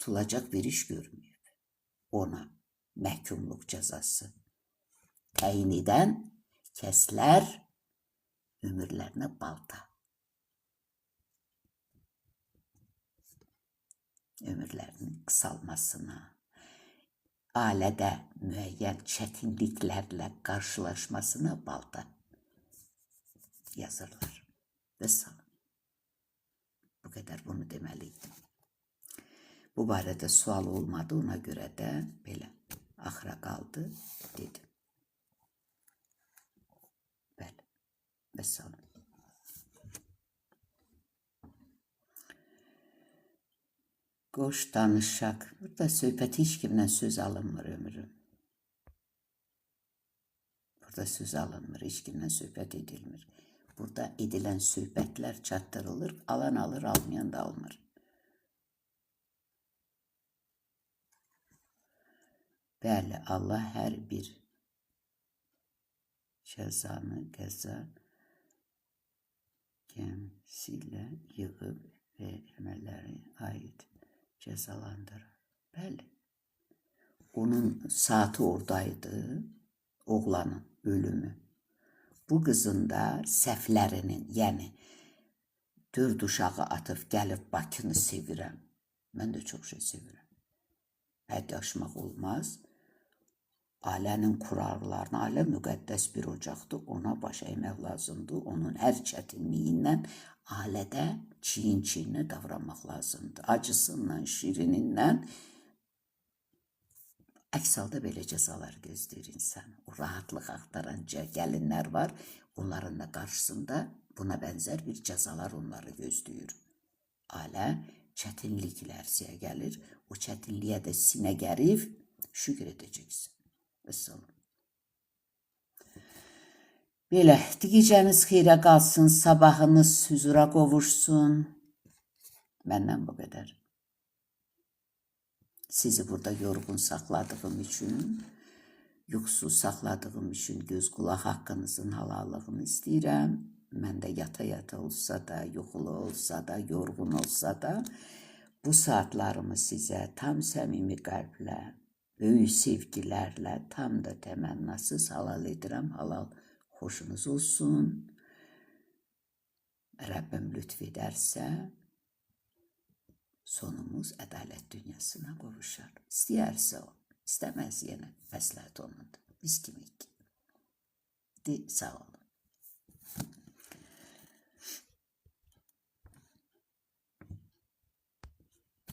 tutulacaq bir iş görməyib. Ona məhkumluq cəzası təyin edən kəslər ömürlərinə balta, ömürlərinin qısalmasına, ailədə müəyyən çətinliklərlə qarşılaşmasına balta yazırlar. Və sağ. Bu qədər bunu deməliydim. Bu barədə sual olmadı, ona görə də belə axıra qaldı, dedim. Bəli, və sağ. Qoş danışaq. Burada söhbət heç kimdən söz alınmır ömrüm. Burada söz alınmır, heç kimdən söhbət edilmir. Burada edilən söhbətlər çatdırılır, alan alır, almayan da almır. Bəli, Allah hər bir cəzanı qəza gəmisilə yığıb və əməlləri aid cəzalandırır. Bəli. Onun saati oradaydı, oğlanın ölümü. Bu qızın da səhvlərinin, yəni 4 uşağı atıb gəlib Bakını sevirəm. Mən də çox şey sevirəm. Həddi aşmaq olmaz. Ailənin kurarlarına, ailə müqəddəs bir ocaqdır, ona baş əymək lazımdır. Onun hər çətinliyindən ailədə çiyin-çiyinə davranmaq lazımdır. Acısından, şirinindən. Əks halda belə cəzalar gözləyir insan. O rahatlıq axtaran gəlinlər var, onların da qarşısında buna bənzər bir cəzalar onları gözləyir. Ailə çətinliklə ərsəyə gəlir, o çətinliyə də sinə gərib şükür edəcəksin. Vəssalam. Belə, digicəniz xeyrə qalsın, sabahınız hüzura qovuşsun. Məndən bu qədər. Sizi burada yorğun saxladığım üçün, yuxusuz saxladığım üçün göz qulaq haqqınızın halallığını istəyirəm. Mən də yata-yata olsa da, yuxulu olsa da, yorğun olsa da, bu saatlarımı sizə tam səmimi qəlblə, böyük sevgilərlə, tam da təmənnasız halal edirəm. Halal xoşunuz olsun. Rəbbim lütf edərsə, sonumuz ədalət dünyasına qovuşar. İstəyərsə o, istəməz yenə məsləhət onundur. Biz kimik? Sağ ol.